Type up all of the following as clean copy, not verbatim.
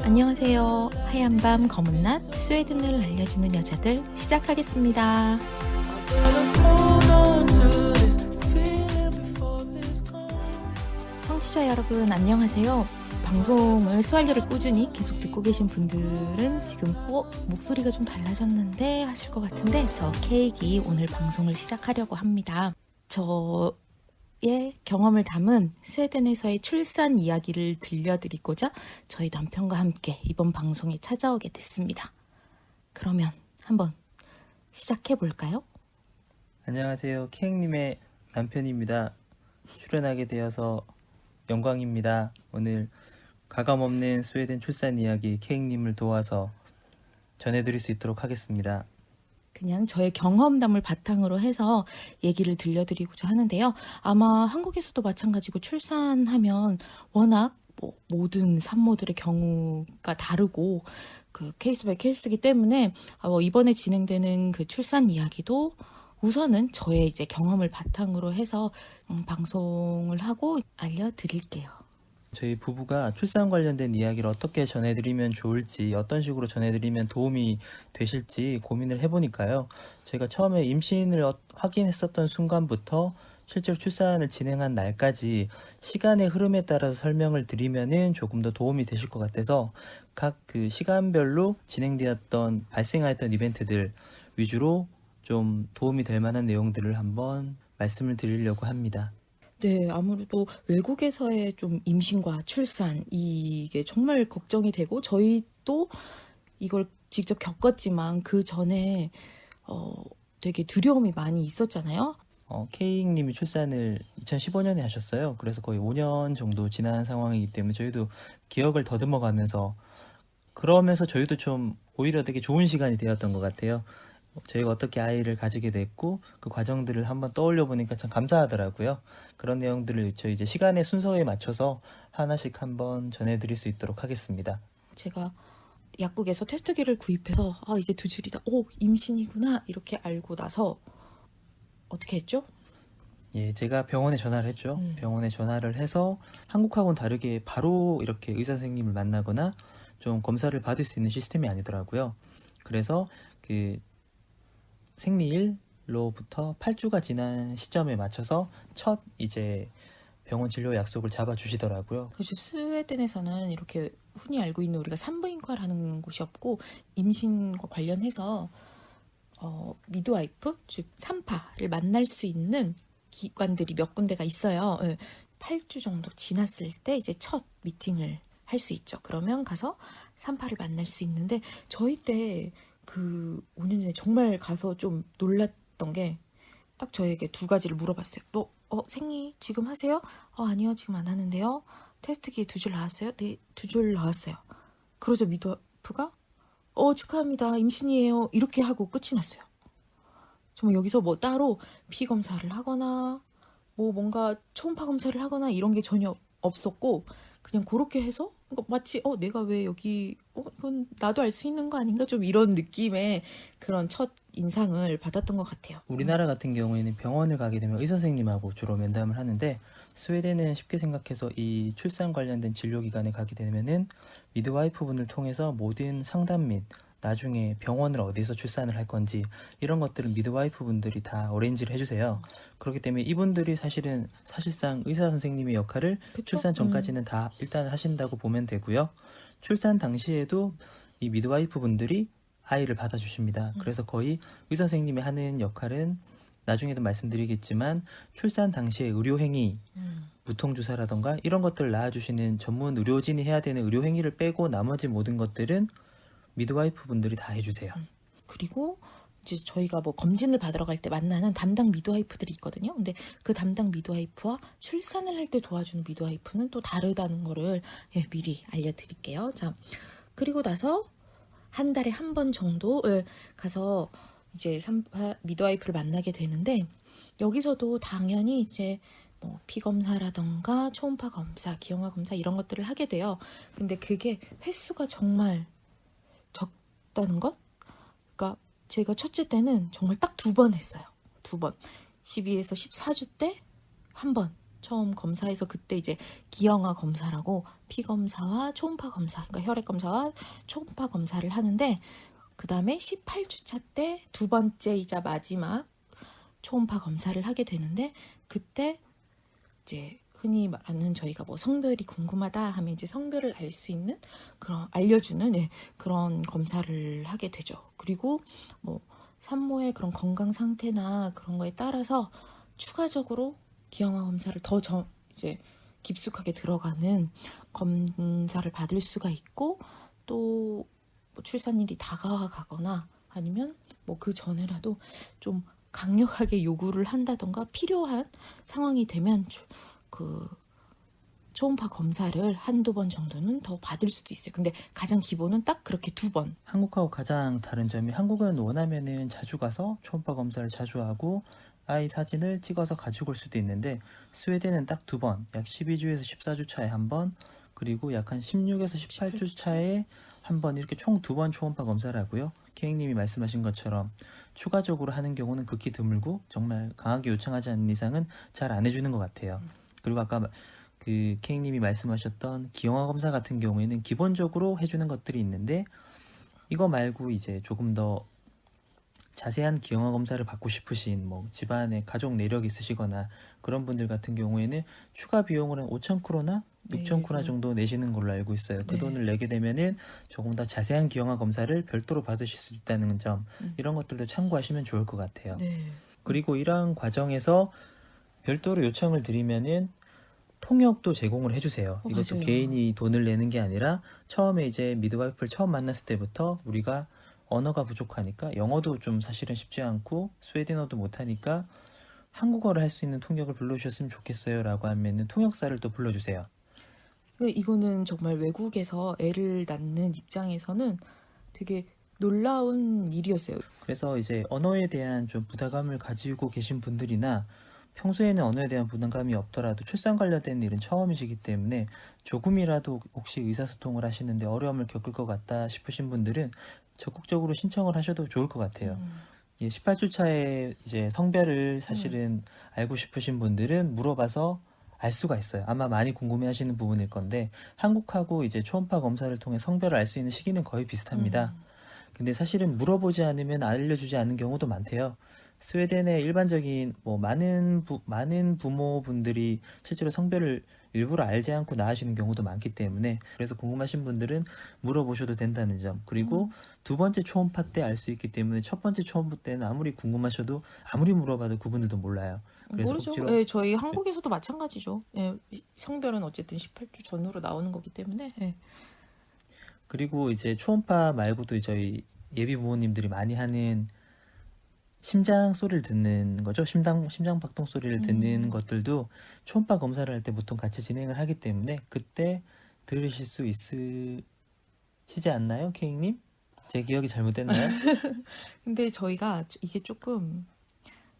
안녕하세요. 하얀 밤 검은 낮 스웨덴을 알려주는 여자들 시작하겠습니다. 청취자 여러분 안녕하세요. 방송을 스왈려를 꾸준히 계속 듣고 계신 분들은 지금 목소리가 좀 달라졌는데 하실 것 같은데, 저 케이크 오늘 방송을 시작하려고 합니다. 저의 경험을 담은 스웨덴에서의 출산 이야기를 들려드리고자 저희 남편과 함께 이번 방송에 찾아오게 됐습니다. 그러면 한번 시작해 볼까요? 안녕하세요. 케이크님의 남편입니다. 출연하게 되어서 영광입니다. 오늘 가감없는 스웨덴 출산 이야기 케이크님을 도와서 전해드릴 수 있도록 하겠습니다. 그냥 저의 경험담을 바탕으로 해서 얘기를 들려드리고자 하는데요. 아마 한국에서도 마찬가지고 출산하면 워낙 모든 산모들의 경우가 다르고 그 케이스 바이 케이스이기 때문에 이번에 진행되는 그 출산 이야기도 우선은 저의 이제 경험을 바탕으로 해서 방송을 하고 알려드릴게요. 저희 부부가 출산 관련된 이야기를 어떻게 전해드리면 좋을지, 어떤 식으로 전해드리면 도움이 되실지 고민을 해보니까요. 제가 처음에 임신을 확인했었던 순간부터 실제로 출산을 진행한 날까지 시간의 흐름에 따라서 설명을 드리면은 조금 더 도움이 되실 것 같아서 각 그 시간별로 진행되었던 발생하였던 이벤트들 위주로 좀 도움이 될 만한 내용들을 한번 말씀을 드리려고 합니다. 네, 아무래도 외국에서의 좀 임신과 출산, 이게 정말 걱정이 되고, 저희도 이걸 직접 겪었지만 그 전에 되게 두려움이 많이 있었잖아요. 케이크님이 출산을 2015년에 하셨어요. 그래서 거의 5년 정도 지난 상황이기 때문에 저희도 기억을 더듬어가면서, 그러면서 저희도 좀 오히려 되게 좋은 시간이 되었던 것 같아요. 저희가 어떻게 아이를 가지게 됐고 그 과정들을 한번 떠올려 보니까 참 감사하더라고요. 그런 내용들을 저희 이제 시간의 순서에 맞춰서 하나씩 한번 전해드릴 수 있도록 하겠습니다. 제가 약국에서 테스트기를 구입해서 이제 2줄이다. 임신이구나 이렇게 알고 나서 어떻게 했죠? 예, 제가 병원에 전화를 했죠. 병원에 전화를 해서 한국하고는 다르게 바로 이렇게 의사 선생님을 만나거나 좀 검사를 받을 수 있는 시스템이 아니더라고요. 그래서 그 생리일로부터 8주가 지난 시점에 맞춰서 첫 이제 병원 진료 약속을 잡아주시더라고요. 사실 스웨덴에서는 이렇게 흔히 알고 있는 우리가 산부인과라는 곳이 없고, 임신과 관련해서 미드와이프, 즉 산파를 만날 수 있는 기관들이 몇 군데가 있어요. 8주 정도 지났을 때 이제 첫 미팅을 할 수 있죠. 그러면 가서 산파를 만날 수 있는데, 저희 때 그 5년 전에 정말 가서 좀 놀랐던 게, 딱 저에게 2가지를 물어봤어요. 너 생리 지금 하세요? 아니요, 지금 안 하는데요. 테스트기에 2줄 나왔어요? 네, 2줄 나왔어요. 그러자 미드와이프가 축하합니다, 임신이에요, 이렇게 하고 끝이 났어요. 정말 여기서 따로 피 검사를 하거나 뭔가 초음파 검사를 하거나 이런 게 전혀 없었고, 그냥 그렇게 해서 마치 내가 왜 여기 이건 나도 알 수 있는 거 아닌가, 좀 이런 느낌의 그런 첫 인상을 받았던 것 같아요. 우리나라 같은 경우에는 병원을 가게 되면 의사 선생님하고 주로 면담을 하는데, 스웨덴은 쉽게 생각해서 이 출산 관련된 진료기관에 가게 되면은 미드와이프 분을 통해서 모든 상담 및 나중에 병원을 어디서 출산을 할 건지 이런 것들은 미드와이프 분들이 다 어레인지를 해주세요. 그렇기 때문에 이분들이 사실상 의사 선생님의 역할을 그쵸? 출산 전까지는 다 일단 하신다고 보면 되고요. 출산 당시에도 이 미드와이프 분들이 아이를 받아주십니다. 그래서 거의 의사 선생님이 하는 역할은 나중에도 말씀드리겠지만 출산 당시의 의료행위, 무통주사라던가 이런 것들을 낳아주시는 전문 의료진이 해야 되는 의료행위를 빼고 나머지 모든 것들은 미드와이프 분들이 다 해주세요. 그리고 이제 저희가 검진을 받으러 갈 때 만나는 담당 미드와이프들이 있거든요. 근데 그 담당 미드와이프와 출산을 할 때 도와주는 미드와이프는 또 다르다는 거를 미리 알려드릴게요. 자, 그리고 나서 한 달에 한 번 정도 가서 이제 미드와이프를 만나게 되는데, 여기서도 당연히 이제 피 검사라던가 초음파 검사, 기형아 검사 이런 것들을 하게 돼요. 근데 그게 횟수가 정말 적다는 것? 그러니까 제가 첫째 때는 정말 딱 2번 했어요. 2번. 12에서 14주 때 한 번 처음 검사해서 그때 이제 기형아 검사라고 피 검사와 초음파 검사, 그러니까 혈액 검사와 초음파 검사를 하는데 그 다음에 18주차 때 두 번째이자 마지막 초음파 검사를 하게 되는데 그때 이제 흔히 말하는 저희가 뭐 성별이 궁금하다 하면 이제 성별을 알 수 있는 그런 알려주는 그런 검사를 하게 되죠. 그리고 뭐 산모의 그런 건강 상태나 그런 거에 따라서 추가적으로 기형아 검사를 더 이제 깊숙하게 들어가는 검사를 받을 수가 있고 또뭐 출산일이 다가가거나 아니면 뭐 그 전에라도 좀 강력하게 요구를 한다던가 필요한 상황이 되면 그 초음파 검사를 한두 번 정도는 더 받을 수도 있어요. 근데 가장 기본은 딱 그렇게 2번. 한국하고 가장 다른 점이 한국은 원하면은 자주 가서 초음파 검사를 자주 하고 아이 사진을 찍어서 가지고 올 수도 있는데 스웨덴은 딱 2번, 약 12주에서 14주 차에 한 번, 그리고 약 한 16에서 18주 차에 한 번 이렇게 총 2번 초음파 검사를 하고요. 케이님이 말씀하신 것처럼 추가적으로 하는 경우는 극히 드물고 정말 강하게 요청하지 않는 이상은 잘 안 해주는 것 같아요. 그리고 아까 그 케이님이 말씀하셨던 기형아 검사 같은 경우에는 기본적으로 해주는 것들이 있는데 이거 말고 이제 조금 더 자세한 기형아 검사를 받고 싶으신 뭐 집안에 가족 내력이 있으시거나 그런 분들 같은 경우에는 추가 비용을 한 5,000크로나 6,000크로나 정도 내시는 걸로 알고 있어요. 그 네. 돈을 내게 되면은 조금 더 자세한 기형아 검사를 별도로 받으실 수 있다는 점, 이런 것들도 참고하시면 좋을 것 같아요. 네. 그리고 이러한 과정에서 별도로 요청을 드리면은 통역도 제공을 해주세요. 이것도 맞아요. 개인이 돈을 내는 게 아니라 처음에 이제 미드와이프를 처음 만났을 때부터 우리가 언어가 부족하니까 영어도 좀 사실은 쉽지 않고 스웨덴어도 못하니까 한국어를 할 수 있는 통역을 불러주셨으면 좋겠어요 라고 하면은 통역사를 또 불러주세요. 이거는 정말 외국에서 애를 낳는 입장에서는 되게 놀라운 일이었어요. 그래서 이제 언어에 대한 좀 부담감을 가지고 계신 분들이나 평소에는 언어에 대한 부담감이 없더라도 출산 관련된 일은 처음이시기 때문에 조금이라도 혹시 의사소통을 하시는데 어려움을 겪을 것 같다 싶으신 분들은 적극적으로 신청을 하셔도 좋을 것 같아요. 18주 차에 이제 성별을 사실은 알고 싶으신 분들은 물어봐서 알 수가 있어요. 아마 많이 궁금해하시는 부분일 건데 한국하고 이제 초음파 검사를 통해 성별을 알 수 있는 시기는 거의 비슷합니다. 근데 사실은 물어보지 않으면 알려주지 않는 경우도 많대요. 스웨덴의 일반적인 뭐 많은 부모분들이 실제로 성별을 일부러 알지 않고 낳으시는 경우도 많기 때문에 그래서 궁금하신 분들은 물어보셔도 된다는 점. 그리고 두 번째 초음파 때 알 수 있기 때문에 첫 번째 초음파 때는 아무리 궁금하셔도 아무리 물어봐도 그분들도 몰라요. 그래서 모르죠. 억지로 예, 저희 한국에서도 마찬가지죠. 예, 성별은 어쨌든 18주 전후로 나오는 거기 때문에. 예. 그리고 이제 초음파 말고도 저희 예비 부모님들이 많이 하는 심장 소리를 듣는 거죠. 심장 박동 소리를 듣는 것들도 초음파 검사를 할 때 보통 같이 진행을 하기 때문에 그때 들으실 수 있으시지 않나요, 케이님? 제 기억이 잘못됐나요? 근데 저희가 이게 조금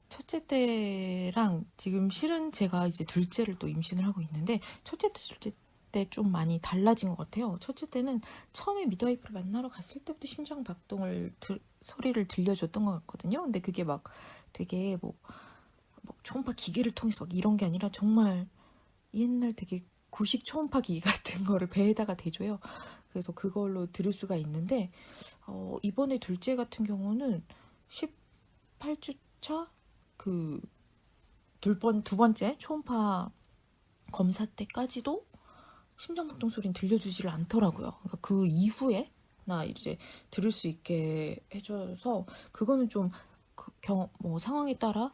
첫째 때랑 지금 실은 제가 이제 둘째를 또 임신을 하고 있는데 첫째 때, 둘째 때 좀 많이 달라진 것 같아요. 첫째 때는 처음에 미드와이프를 만나러 갔을 때부터 심장 박동을 소리를 들려줬던 것 같거든요. 근데 그게 막 되게 뭐 초음파 기계를 통해서 막 이런 게 아니라 정말 옛날 되게 구식 초음파 기계 같은 거를 배에다가 대줘요. 그래서 그걸로 들을 수가 있는데 이번에 둘째 같은 경우는 18주 차 그 두 번째 초음파 검사 때까지도 심장박동 소리는 들려주지를 않더라고요. 그러니까 그 이후에 나 이제 들을 수 있게 해줘서 그거는 좀 뭐 상황에 따라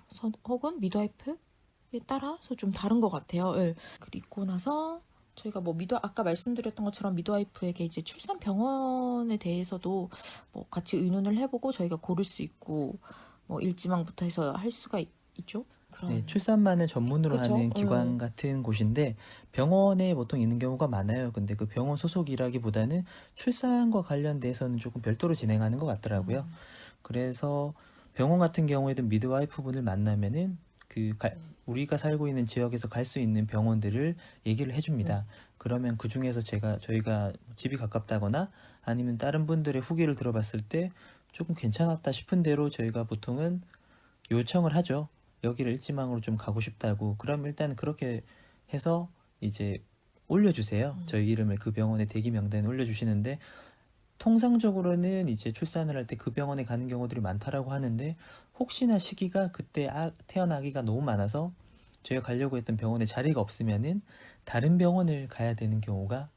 혹은 미드와이프에 따라서 좀 다른 것 같아요. 예. 그리고 나서 저희가 뭐 아까 말씀드렸던 것처럼 미드와이프에게 이제 출산 병원에 대해서도 뭐 같이 의논을 해보고 저희가 고를 수 있고 뭐 일지망부터 해서 할 수가 있죠. 네, 출산만을 전문으로 그쵸? 하는 기관 같은 곳인데 병원에 보통 있는 경우가 많아요. 근데 그 병원 소속이라기보다는 출산과 관련돼서는 조금 별도로 진행하는 것 같더라고요. 그래서 병원 같은 경우에도 미드와이프 분을 만나면은 우리가 살고 있는 지역에서 갈 수 있는 병원들을 얘기를 해줍니다. 그러면 그 중에서 저희가 집이 가깝다거나 아니면 다른 분들의 후기를 들어봤을 때 조금 괜찮았다 싶은 대로 저희가 보통은 요청을 하죠. 여기를 일지망으로 좀 가고 싶다고. 그럼 일단 그렇게 해서 이제 올려주세요. 저희 이름을 그 병원의 대기 명단에 올려주시는데 통상적으로는 이제 출산을 할 때 그 병원에 가는 경우들이 많다라고 하는데 혹시나 시기가 그때 태어난 아기가 너무 많아서 저희가 가려고 했던 병원에 자리가 없으면은 다른 병원을 가야 되는 경우가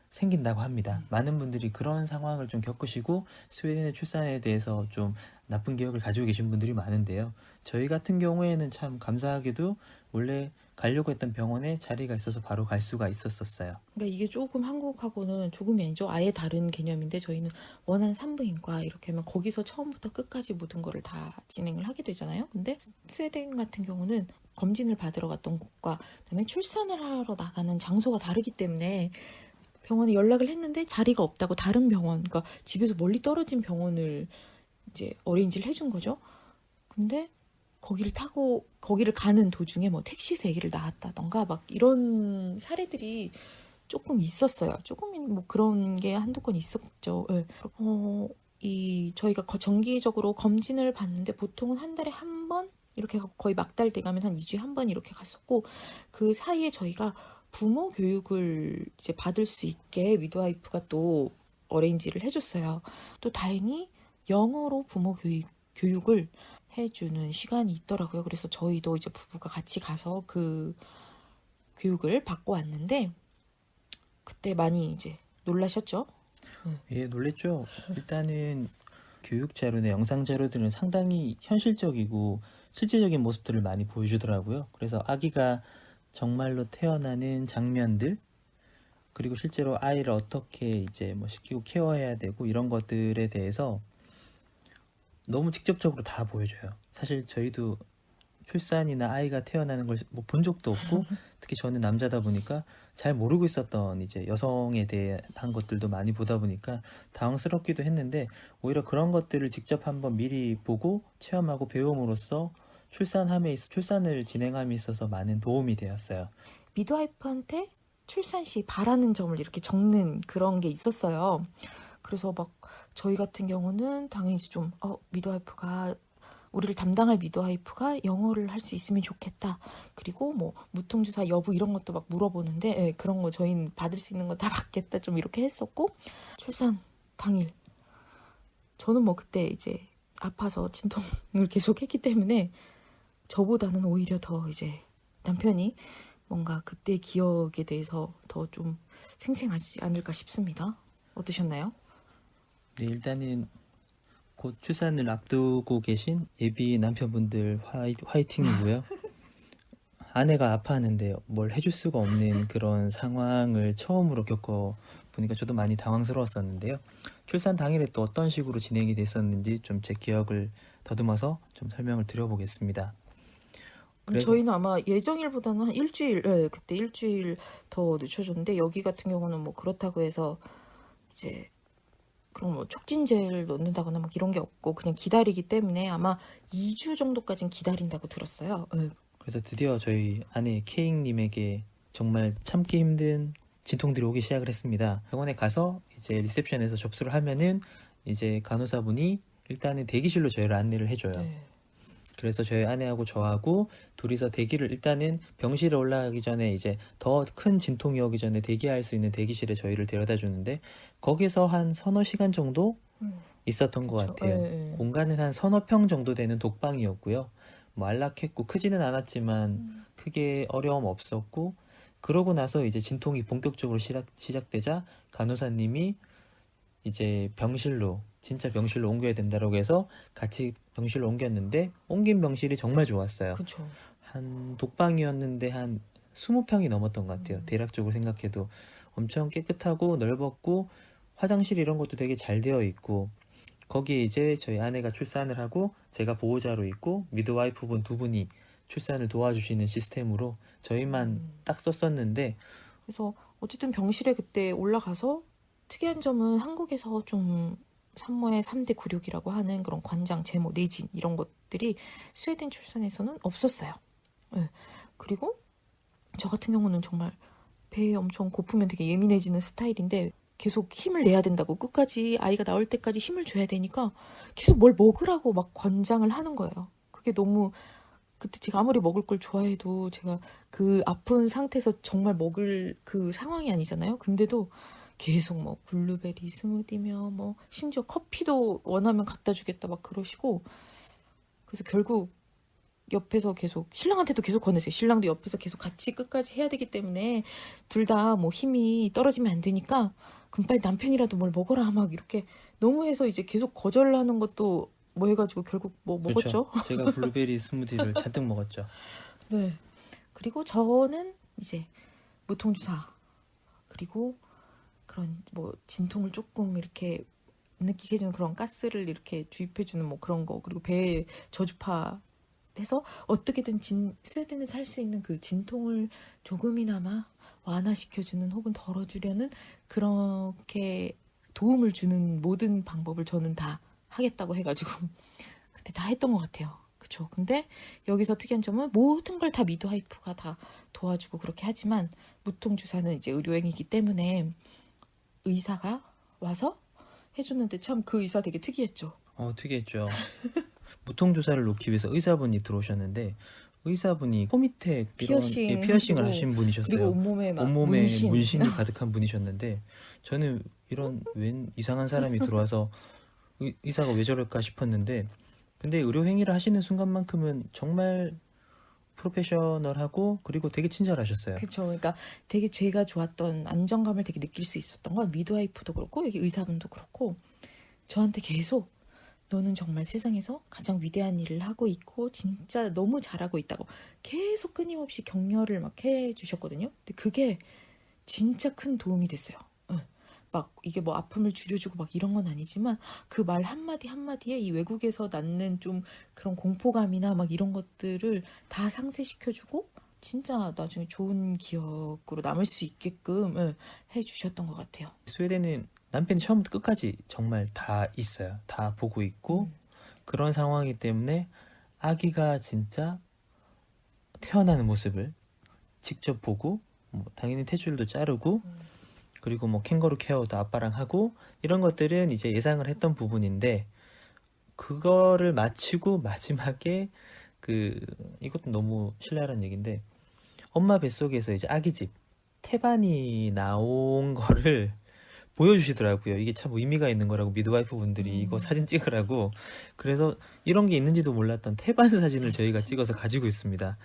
생긴다고 합니다. 많은 분들이 그런 상황을 좀 겪으시고 스웨덴의 출산에 대해서 좀 나쁜 기억을 가지고 계신 분들이 많은데요. 저희 같은 경우에는 참 감사하게도 원래 가려고 했던 병원에 자리가 있어서 바로 갈 수가 있었어요. 그러니까 이게 조금 한국하고는 조금이 아니죠. 아예 다른 개념인데 저희는 원한 산부인과 이렇게 하면 거기서 처음부터 끝까지 모든 거를 다 진행을 하게 되잖아요. 근데 스웨덴 같은 경우는 검진을 받으러 갔던 곳과 그다음에 출산을 하러 나가는 장소가 다르기 때문에 병원에 연락을 했는데 자리가 없다고 다른 병원, 그러니까 집에서 멀리 떨어진 병원을 이제 어레인지를 해준 거죠. 근데 거기를 가는 도중에 뭐 택시에서 아기를 낳았다던가 막 이런 사례들이 조금 있었어요. 조금 뭐 그런 게 한두 건 있었죠. 네. 저희가 정기적으로 검진을 받는데 보통은 한 달에 한 번 이렇게 거의 막달 돼 가면 한 2주에 한 번 이렇게 갔었고 그 사이에 저희가 부모 교육을 이제 받을 수 있게 미드와이프가 또 어레인지를 해줬어요. 또 다행히 영어로 부모 교육을 해주는 시간이 있더라고요. 그래서 저희도 이제 부부가 같이 가서 그 교육을 받고 왔는데 그때 많이 이제 놀라셨죠? 예, 놀랬죠. 일단은 교육 자료나 영상 자료들은 상당히 현실적이고 실제적인 모습들을 많이 보여주더라고요. 그래서 아기가 정말로 태어나는 장면들, 그리고 실제로 아이를 어떻게 이제 뭐 시키고 케어해야 되고 이런 것들에 대해서 너무 직접적으로 다 보여줘요. 사실 저희도 출산이나 아이가 태어나는 걸 뭐 본 적도 없고 특히 저는 남자다 보니까 잘 모르고 있었던 이제 여성에 대한 것들도 많이 보다 보니까 당황스럽기도 했는데 오히려 그런 것들을 직접 한번 미리 보고 체험하고 배움으로써 출산을 진행함에 있어서 많은 도움이 되었어요. 미드와이프한테 출산 시 바라는 점을 이렇게 적는 그런 게 있었어요. 그래서 막 저희 같은 경우는 당연히 좀 미드와이프가 우리를 담당할 미드와이프가 영어를 할 수 있으면 좋겠다. 그리고 뭐 무통주사 여부 이런 것도 막 물어보는데 예, 그런 거 저희는 받을 수 있는 거 다 받겠다 좀 이렇게 했었고 출산 당일 저는 뭐 그때 이제 아파서 진통을 계속 했기 때문에 저보다는 오히려 더 이제 남편이 뭔가 그때 기억에 대해서 더 좀 생생하지 않을까 싶습니다. 어떠셨나요? 네, 일단은 곧 출산을 앞두고 계신 예비 남편분들 화이팅이고요. 아내가 아파하는데 뭘 해줄 수가 없는 그런 상황을 처음으로 겪어보니까 저도 많이 당황스러웠었는데요. 출산 당일에 또 어떤 식으로 진행이 됐었는지 좀 제 기억을 더듬어서 좀 설명을 드려보겠습니다. 그래서 저희는 아마 예정일보다는 한 일주일, 예, 그때 일주일 더 늦춰줬는데 여기 같은 경우는 뭐 그렇다고 해서 이제 그런 뭐 촉진제를 넣는다거나 막 이런 게 없고 그냥 기다리기 때문에 아마 2주 정도까지는 기다린다고 들었어요. 예. 그래서 드디어 저희 아내 케이님에게 정말 참기 힘든 진통들이 오기 시작을 했습니다. 병원에 가서 이제 리셉션에서 접수를 하면은 이제 간호사분이 일단은 대기실로 저희를 안내를 해줘요. 네. 그래서 저희 아내하고 저하고 둘이서 대기를 일단은 병실에 올라가기 전에 이제 더 큰 진통이 오기 전에 대기할 수 있는 대기실에 저희를 데려다 주는데 거기서 한 서너 시간 정도 있었던 것 그쵸. 같아요. 예, 예. 공간은 한 서너 평 정도 되는 독방이었고요. 뭐 안락했고 크지는 않았지만 크게 어려움 없었고 그러고 나서 이제 진통이 본격적으로 시작되자 간호사님이 이제 진짜 병실로 옮겨야 된다고 해서 같이 병실로 옮겼는데 옮긴 병실이 정말 좋았어요. 그쵸. 한 독방이었는데 한 20평이 넘었던 것 같아요. 대략적으로 생각해도 엄청 깨끗하고 넓었고 화장실 이런 것도 되게 잘 되어 있고 거기에 이제 저희 아내가 출산을 하고 제가 보호자로 있고 미드와이프분 두 분이 출산을 도와주시는 시스템으로 저희만 딱 썼었는데 그래서 어쨌든 병실에 그때 올라가서 특이한 점은 한국에서 좀 산모의 3대 굴욕이라고 하는 그런 관장, 제모, 내진 이런 것들이 스웨덴 출산에서는 없었어요. 예. 그리고 저 같은 경우는 정말 배에 엄청 고프면 되게 예민해지는 스타일인데 계속 힘을 내야 된다고 끝까지 아이가 나올 때까지 힘을 줘야 되니까 계속 뭘 먹으라고 막 권장을 하는 거예요. 그게 너무 그때 제가 아무리 먹을 걸 좋아해도 제가 그 아픈 상태에서 정말 먹을 그 상황이 아니잖아요. 근데도 계속 뭐 블루베리 스무디며 뭐 심지어 커피도 원하면 갖다 주겠다 막 그러시고, 그래서 결국 옆에서 계속 신랑한테도 계속 권했어요. 신랑도 옆에서 계속 같이 끝까지 해야 되기 때문에 둘 다 뭐 힘이 떨어지면 안 되니까 그럼 빨리 남편이라도 뭘 먹어라 막 이렇게 너무 해서 이제 계속 거절하는 것도 뭐 해가지고 결국 뭐 그렇죠. 먹었죠. 제가 블루베리 스무디를 잔뜩 먹었죠. 네. 그리고 저는 이제 무통주사, 그리고 그런 뭐 진통을 조금 이렇게 느끼게 해주는 그런 가스를 이렇게 주입해주는 뭐 그런 거, 그리고 배에 저주파 해서 어떻게든 스웨덴에서 할 수 있는 그 진통을 조금이나마 완화시켜주는 혹은 덜어주려는 그렇게 도움을 주는 모든 방법을 저는 다 하겠다고 해가지고 그때 다 했던 것 같아요. 그쵸? 근데 여기서 특이한 점은 모든 걸 다 미드와이프가 다 도와주고 그렇게 하지만 무통주사는 이제 의료행위이기 때문에 의사가 와서 해주는데 참 그 의사 되게 특이했죠. 특이했죠. 무통주사를 놓기 위해서 의사분이 들어오셨는데 의사분이 코 밑에 이런 피어싱 피어싱을 하시고, 하신 그리고 분이셨어요. 온몸에 막 온몸에 문신. 문신이 가득한 분이셨는데 저는 이런 웬 이상한 사람이 들어와서 의사가 왜 저럴까 싶었는데, 근데 의료행위를 하시는 순간만큼은 정말 프로페셔널하고 그리고 되게 친절하셨어요. 그쵸. 그러니까 되게 제가 좋았던 안정감을 되게 느낄 수 있었던 건 미드와이프도 그렇고 여기 의사분도 그렇고 저한테 계속 너는 정말 세상에서 가장 위대한 일을 하고 있고 진짜 너무 잘하고 있다고 계속 끊임없이 격려를 막 해주셨거든요. 근데 그게 진짜 큰 도움이 됐어요. 응. 막 이게 뭐 아픔을 줄여주고 막 이런 건 아니지만 그 말 한마디 한마디에 이 외국에서 낳는 좀 그런 공포감이나 막 이런 것들을 다 상쇄시켜주고 진짜 나중에 좋은 기억으로 남을 수 있게끔 해주셨던 것 같아요. 스웨덴은 남편이 처음부터 끝까지 정말 다 있어요. 다 보고 있고 그런 상황이기 때문에 아기가 진짜 태어나는 모습을 직접 보고 뭐 당연히 탯줄도 자르고 그리고 뭐 캥거루 케어도 아빠랑 하고 이런 것들은 이제 예상을 했던 부분인데, 그거를 마치고 마지막에 이것도 너무 신랄한 얘기인데 엄마 뱃속에서 이제 아기집 태반이 나온 거를 보여주시더라고요. 이게 참 의미가 있는 거라고 미드와이프 분들이 이거 사진 찍으라고. 그래서 이런 게 있는지도 몰랐던 태반 사진을 저희가 찍어서 가지고 있습니다.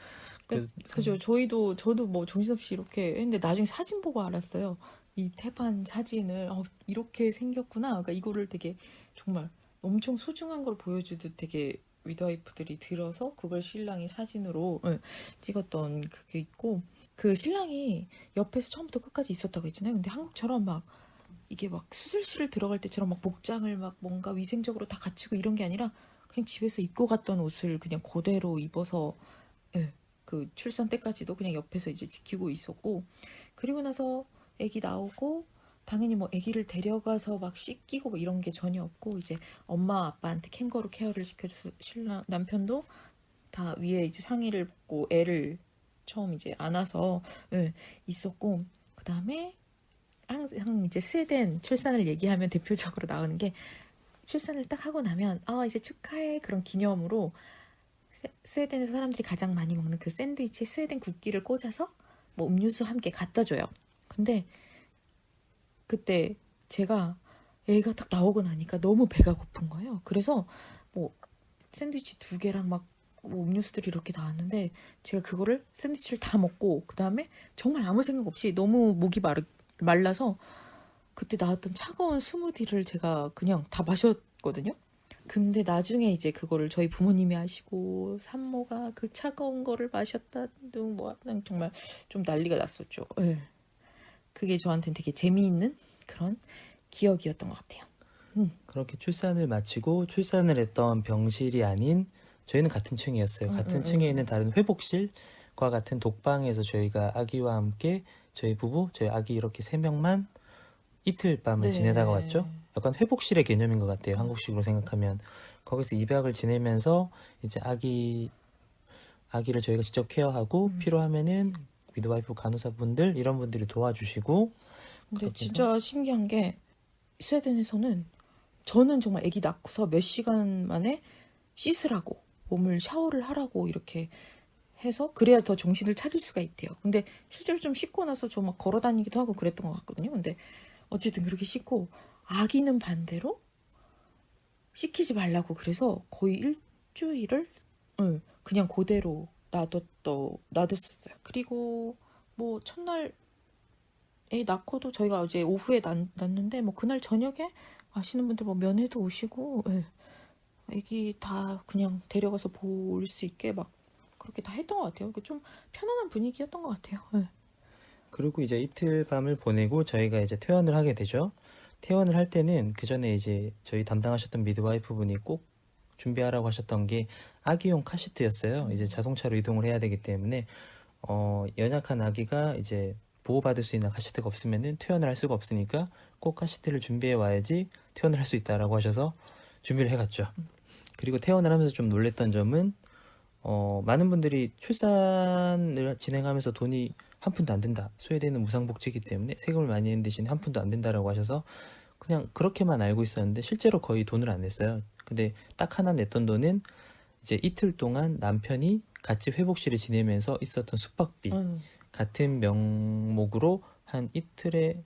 그래서 그죠. 저도 뭐 정신없이 이렇게 했는데 나중에 사진 보고 알았어요. 이 태반 사진을 이렇게 생겼구나. 그러니까 이거를 되게 정말 엄청 소중한 걸 보여주듯 되게 미드와이프들이 들어서 그걸 신랑이 사진으로 찍었던 그게 있고, 그 신랑이 옆에서 처음부터 끝까지 있었다고 했잖아요. 근데 한국처럼 막 이게 막 수술실을 들어갈 때처럼 막 복장을 막 뭔가 위생적으로 다 갖추고 이런 게 아니라 그냥 집에서 입고 갔던 옷을 그냥 그대로 입어서 그 출산 때까지도 그냥 옆에서 이제 지키고 있었고, 그리고 나서 아기 나오고 당연히 뭐 아기를 데려가서 막 씻기고 뭐 이런 게 전혀 없고 이제 엄마 아빠한테 캥거루 케어를 시켜줘서 신랑 남편도 다 위에 이제 상의를 벗고 애를 처음 이제 안아서 있었고, 그 다음에 항상 이제 스웨덴 출산을 얘기하면 대표적으로 나오는 게 출산을 딱 하고 나면 이제 축하해 그런 기념으로 스웨덴에서 사람들이 가장 많이 먹는 그 샌드위치에 스웨덴 국기를 꽂아서 뭐 음료수 함께 갖다 줘요. 근데 그때 제가 애가 딱 나오고 나니까 너무 배가 고픈 거예요. 그래서 뭐 샌드위치 2개랑 막 뭐 음료수들이 이렇게 나왔는데 제가 그거를 샌드위치를 다 먹고 그 다음에 정말 아무 생각 없이 너무 목이 말라서 그때 나왔던 차가운 스무디를 제가 그냥 다 마셨거든요. 근데 나중에 이제 그거를 저희 부모님이 아시고 산모가 그 차가운 거를 마셨다 등 뭐 정말 좀 난리가 났었죠. 그게 저한테는 되게 재미있는 그런 기억이었던 것 같아요. 그렇게 출산을 마치고 출산을 했던 병실이 아닌 저희는 같은 층이었어요. 같은 층에 있는 다른 회복실과 같은 독방에서 저희가 아기와 함께 저희 부부, 저희 아기 이렇게 3명만 이틀 밤을 지내다가 왔죠. 약간 회복실의 개념인 것 같아요. 한국식으로 생각하면. 거기서 입약을 지내면서 이제 아기를 저희가 직접 케어하고 필요하면은 미드와이프 간호사분들 이런 분들이 도와주시고. 근데 진짜 신기한 게 스웨덴에서는 저는 정말 아기 낳고서 몇 시간 만에 씻으라고 몸을 샤워를 하라고 이렇게 해서 그래야 더 정신을 차릴 수가 있대요. 근데 실제로 좀 씻고 나서 저 막 걸어 다니기도 하고 그랬던 것 같거든요. 근데 어쨌든 그렇게 씻고 아기는 반대로 씻기지 말라고 그래서 거의 일주일을 그냥 그대로 놔뒀었어요. 그리고 뭐 첫날 애 낳고도 저희가 어제 오후에 낳는데 뭐 그날 저녁에 아시는 분들 뭐 면회도 오시고 애기 다 그냥 데려가서 볼 수 있게 막 그렇게 다 했던 것 같아요. 좀 편안한 분위기였던 것 같아요. 그리고 이제 이틀 밤을 보내고 저희가 이제 퇴원을 하게 되죠. 퇴원을 할 때는 그 전에 이제 저희 담당하셨던 미드와이프 분이 꼭 준비하라고 하셨던 게 아기용 카시트였어요. 이제 자동차로 이동을 해야 되기 때문에 연약한 아기가 이제 보호받을 수 있는 카시트가 없으면은 퇴원을 할 수가 없으니까 꼭 카시트를 준비해 와야지 퇴원을 할 수 있다라고 하셔서 준비를 해갔죠. 그리고 퇴원을 하면서 좀 놀랬던 점은 많은 분들이 출산을 진행하면서 돈이 한 푼도 안 든다. 스웨덴은 무상복지이기 때문에 세금을 많이 내는 대신에 한 푼도 안 된다라고 하셔서 그냥 그렇게만 알고 있었는데 실제로 거의 돈을 안 냈어요. 근데 딱 하나 냈던 돈은 이제 이틀 동안 남편이 같이 회복실을 지내면서 있었던 숙박비 같은 명목으로 한 이틀에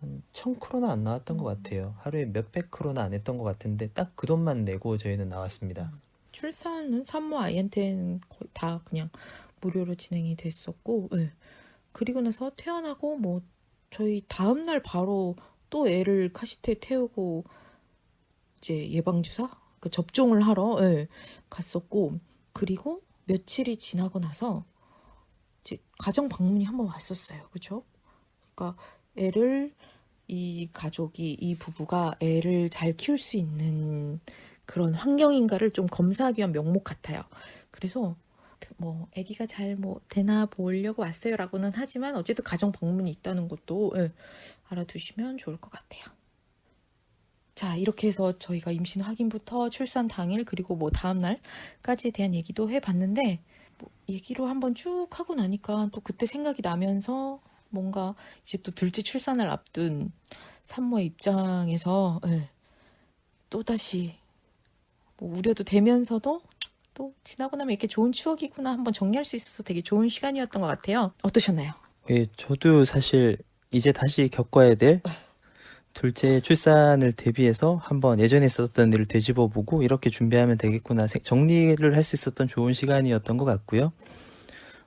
한 1,000크로나 안 나왔던 것 같아요. 하루에 몇백 크로나 안 했던 것 같은데 딱 그 돈만 내고 저희는 나왔습니다. 출산은 산모 아이한테는 거의 다 그냥 무료로 진행이 됐었고 그리고 나서 퇴원하고 뭐 저희 다음날 바로 또 애를 카시트에 태우고 이제 예방주사 그 접종을 하러 갔었고 그리고 며칠이 지나고 나서 이제 가정 방문이 한번 왔었어요. 그렇죠? 그러니까 이 부부가 애를 잘 키울 수 있는 그런 환경인가를 좀 검사하기 위한 명목 같아요. 그래서 뭐 아기가 잘 뭐 되나 보려고 왔어요라고는 하지만 어쨌든 가정 방문이 있다는 것도 알아두시면 좋을 것 같아요. 자, 이렇게 해서 저희가 임신 확인부터 출산 당일 그리고 뭐 다음 날까지에 대한 얘기도 해봤는데 뭐 얘기로 한번 쭉 하고 나니까 또 그때 생각이 나면서 뭔가 이제 또 둘째 출산을 앞둔 산모의 입장에서 또다시 뭐 우려도 되면서도 또 지나고 나면 이렇게 좋은 추억이구나 한번 정리할 수 있어서 되게 좋은 시간이었던 것 같아요. 어떠셨나요? 예, 저도 사실 이제 다시 겪어야 될 둘째 출산을 대비해서 한번 예전에 있었던 일을 되짚어보고 이렇게 준비하면 되겠구나 정리를 할 수 있었던 좋은 시간이었던 것 같고요.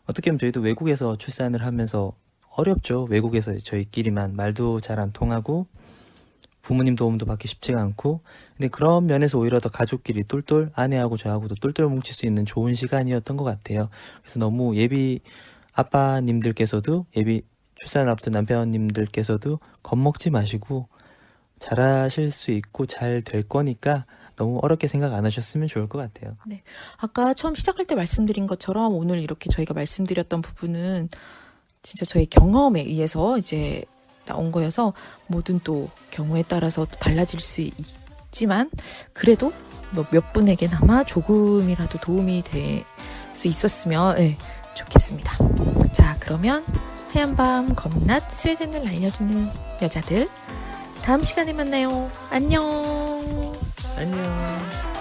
어떻게 보면 저희도 외국에서 출산을 하면서 어렵죠. 외국에서 저희끼리만 말도 잘 안 통하고 부모님 도움도 받기 쉽지가 않고 근데 그런 면에서 오히려 더 가족끼리 똘똘 아내하고 저하고도 똘똘 뭉칠 수 있는 좋은 시간이었던 것 같아요. 그래서 너무 예비 아빠님들께서도 예비 출산을 앞둔 남편님들께서도 겁먹지 마시고 잘하실 수 있고 잘 될 거니까 너무 어렵게 생각 안 하셨으면 좋을 것 같아요. 네, 아까 처음 시작할 때 말씀드린 것처럼 오늘 이렇게 저희가 말씀드렸던 부분은 진짜 저희 경험에 의해서 이제 나온 거여서 모든 또 경우에 따라서 또 달라질 수 있지만 그래도 몇 분에게나마 조금이라도 도움이 될 수 있었으면 좋겠습니다. 자, 그러면 하얀밤 검낮 스웨덴을 알려주는 여자들 다음 시간에 만나요. 안녕. 안녕.